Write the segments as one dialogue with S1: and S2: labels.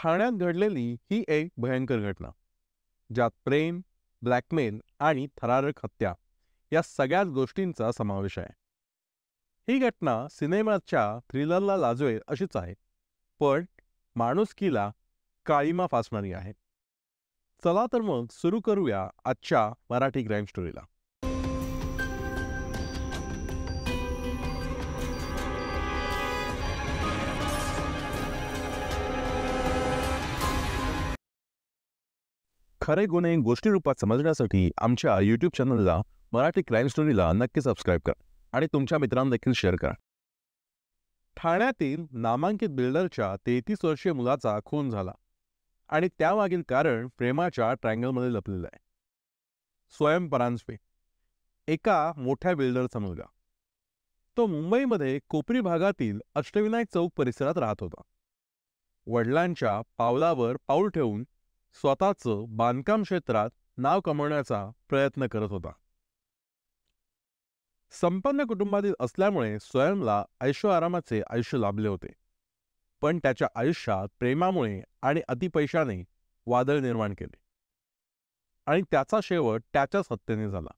S1: ठाण्यात घडलेली ही एक भयंकर घटना, ज्यात प्रेम, ब्लॅकमेल आणि थरारक हत्या या सगळ्याच गोष्टींचा समावेश आहे. ही घटना सिनेमाच्या थ्रिलरला लाजवेल अशीच आहे, पण माणुसकीला काळीमा फासणारी आहे. चला तर मग सुरू करूया आजच्या मराठी क्राईम स्टोरीला. खरे गुन्हे गोष्टी रूपात समजण्यासाठी आमच्या यूट्यूब चॅनलला मराठी क्राईम स्टोरीला नक्की सबस्क्राईब करा आणि तुमच्या मित्रांना देखील शेअर करा. ठाण्यातील नामांकित बिल्डरच्या 33 वर्षीय मुलाचा खून झाला आणि त्यामागील कारण प्रेमाच्या ट्रँगलमध्ये लपलेलं आहे. स्वयं परांजपे, एका मोठ्या बिल्डरचा मुलगा. तो मुंबईमध्ये कोपरी भागातील अष्टविनायक चौक परिसरात राहत होता. वडिलांच्या पावलावर पाऊल ठेवून स्वतःचं बांधकाम क्षेत्रात नाव कमवण्याचा प्रयत्न करत होता. संपन्न कुटुंबातील असल्यामुळे स्वयंला ऐशोआरामाचे आयुष्य लाभले होते, पण त्याच्या आयुष्यात प्रेमामुळे आणि अतिपैशाने वादळ निर्माण केले आणि त्याचा शेवट त्याच्याच हत्येने झाला.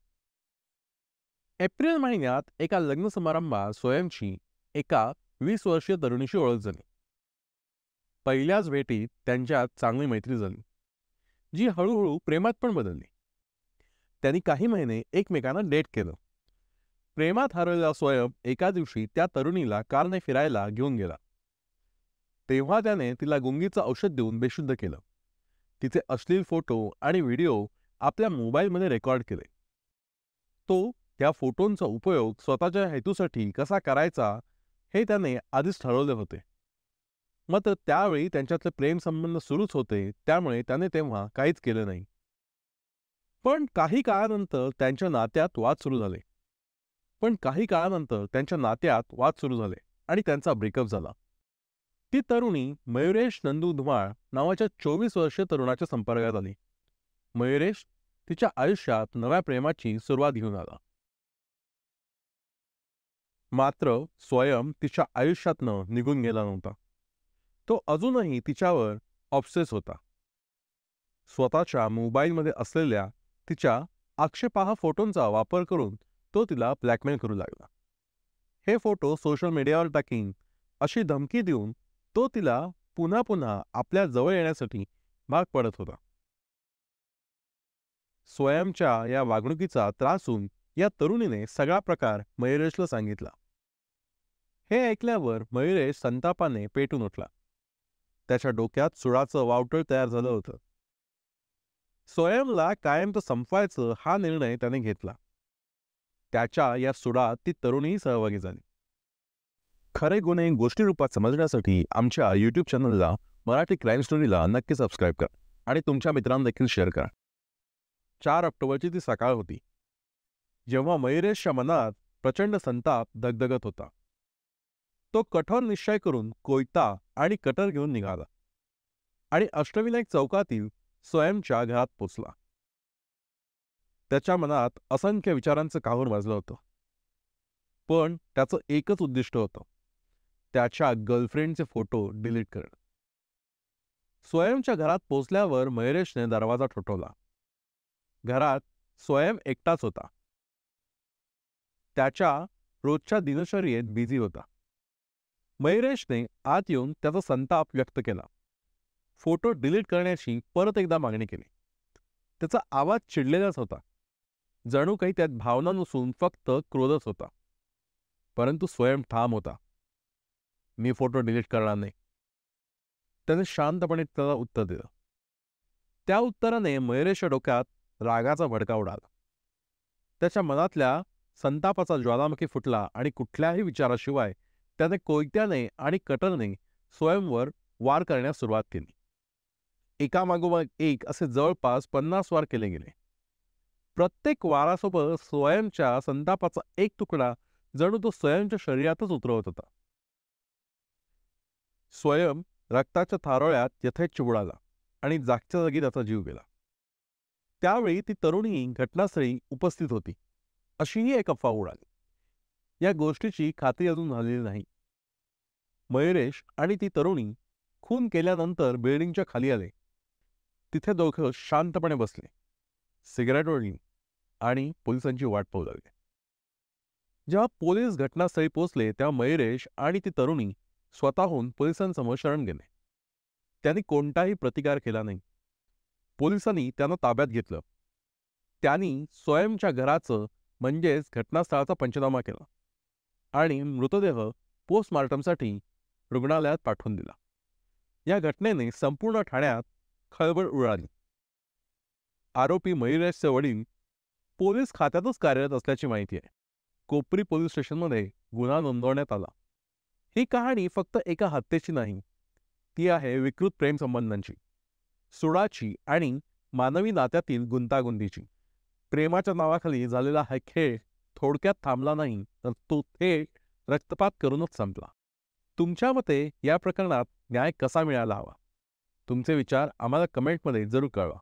S1: एप्रिल महिन्यात एका लग्न समारंभात स्वयंची एका 20 वर्षीय तरुणीशी ओळख झाली. पहिल्याच भेटीत त्यांच्यात चांगली मैत्री झाली, जी हळूहळू प्रेमात पण बदलली. त्यांनी काही महिने एकमेकांना डेट केलं. प्रेमात हरवलेला स्वयं एका दिवशी त्या तरुणीला कारने फिरायला घेऊन गेला. तेव्हा त्याने तिला गुंगीचं औषध देऊन बेशुद्ध केलं. तिचे अश्लील फोटो आणि व्हिडिओ आपल्या मोबाईलमध्ये रेकॉर्ड केले. तो त्या फोटोंचा उपयोग स्वतःच्या हेतूसाठी कसा करायचा हे त्याने आधीच ठरवले होते. मात्र त्यावेळी त्यांच्यातले प्रेम संबंध सुरूच होते, त्यामुळे त्याने तेव्हा काहीच केलं नाही. पण काही काळानंतर त्यांच्या नात्यात वाद सुरू झाले आणि त्यांचा ब्रेकअप झाला. ती तरुणी मयुरेश नंदू धुमाळ नावाच्या 24 वर्षीय तरुणाच्या संपर्कात आली. मयुरेश तिच्या आयुष्यात नव्या प्रेमाची सुरुवात घेऊन आला. मात्र स्वयं तिच्या आयुष्यातनं निघून गेला नव्हता. तो अजूनही तिच्यावर ऑब्सेस होता. स्वतःच्या मोबाईलमध्ये असलेल्या तिच्या आक्षेपार्ह फोटोंचा वापर करून तो तिला ब्लॅकमेल करू लागला. हे फोटो सोशल मीडियावर टाकीन अशी धमकी देऊन तो तिला पुन्हा पुन्हा आपल्या जवळ येण्यासाठी भाग पडत होता. स्वयंच्या या वागणुकीचा त्रास होऊन या तरुणीने सगळा प्रकार मयुरेशला सांगितला. हे ऐकल्यावर मयुरेश संतापाने पेटून उठला. त्याच्या डोक्यात सुळाचं वावटळ तयार झालं होतं. स्वयंला कायमचं संपवायचं हा निर्णय त्याने घेतला. त्याच्या या सुडात ती तरुणीही सहभागी झाली. खरे गुन्हे गोष्टी रूपात समजण्यासाठी आमच्या यूट्यूब चॅनलला मराठी क्राईम स्टोरीला नक्की सबस्क्राईब करा आणि तुमच्या मित्रांना देखील शेअर करा. 4 ऑक्टोबरची ती सकाळ होती, जेव्हा मयुरेशच्या मनात प्रचंड संताप दगदगत होता. तो कठोर निश्चय करून कोयता आणि कटर घेऊन निघाला आणि अष्टविनायक चौकातील स्वयंच्या घरात पोचला. त्याच्या मनात असंख्य विचारांचं काहूर वाजलं होतं, पण त्याचं एकच उद्दिष्ट होतं, त्याच्या गर्लफ्रेंडचे फोटो डिलीट करणं. स्वयंच्या घरात पोचल्यावर मयुरेशने दरवाजा ठोठावला. घरात स्वयं एकटाच होता. त्याच्या रोजच्या दिनचर्येत बिझी होता. मयुरेशने आत येऊन त्याचा संताप व्यक्त केला. फोटो डिलीट करण्याची परत एकदा मागणी केली. त्याचा आवाज चिडलेलाच होता, जणू काही त्यात भावना नसून फक्त क्रोधच होता. परंतु स्वयं ठाम होता. मी फोटो डिलीट करणार नाही, त्याने शांतपणे त्याला उत्तर दिलं. त्या उत्तराने मयुरेशच्या डोक्यात रागाचा भडका उडाला. त्याच्या मनातल्या संतापाचा ज्वालामुखी फुटला आणि कुठल्याही विचाराशिवाय त्याने कोयत्याने आणि कटरने स्वयंवर वार करण्यास सुरुवात केली. एकामागोमाग एक असे जवळपास 50 वार केले गेले. प्रत्येक वारासोबत स्वयंच्या संतापाचा एक तुकडा जणू तो स्वयंच्या शरीरातच उतरवत होता. स्वयं रक्ताच्या थारोळ्यात यथेच्छ बुडाला आणि जागच्या जागी त्याचा जीव गेला. त्यावेळी ती तरुणी घटनास्थळी उपस्थित होती अशीही एक अफवा उडाली. या गोष्टीची खात्री अजून झालेली नाही. मयुरेश आणि ती तरुणी खून केल्यानंतर बिल्डिंगच्या खाली आले. तिथे दोघं शांतपणे बसले, सिगारेट ओढली आणि पोलिसांची वाट पाहू लागले. जेव्हा पोलीस घटनास्थळी पोहोचले तेव्हा मयुरेश आणि ती तरुणी स्वतःहून पोलिसांसमोर शरण गेले. त्यांनी कोणताही प्रतिकार केला नाही. पोलिसांनी त्यांना ताब्यात घेतलं. त्यांनी स्वयंच्या घराचं म्हणजेच घटनास्थळाचा पंचनामा केला आणि मृतदेह पोस्टमार्टमसाठी रुग्णालयात पाठवून दिला. या घटनेने संपूर्ण ठाण्यात खळबळ उडाली. आरोपी मयुरेशचे वडील पोलीस खात्यातच कार्यरत असल्याची माहिती आहे. कोपरी पोलीस स्टेशनमध्ये गुन्हा नोंदवण्यात आला. ही कहाणी फक्त एका हत्येची नाही, ती आहे विकृत प्रेमसंबंधांची, सुडाची आणि मानवी नात्यातील गुंतागुंतीची. प्रेमाच्या नावाखाली झालेला हा खेळ थोडक्यात थांबला नाही, तर तो थेट रक्तपात करूनच संपला. तुमच्या मते या प्रकरणात न्याय कसा मिळाला हवा? तुमचे विचार आम्हाला कमेंटमध्ये जरूर कळवा.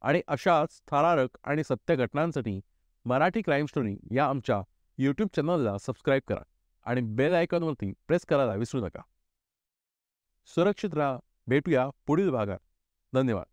S1: आणि अशाच थरारक आणि सत्य घटनांसाठी मराठी क्राईम स्टोरी या आमच्या यूट्यूब चॅनलला सबस्क्राईब करा आणि बेल आयकॉनवरती प्रेस करायला विसरू नका. सुरक्षित राहा. भेटूया पुढील भागात. धन्यवाद.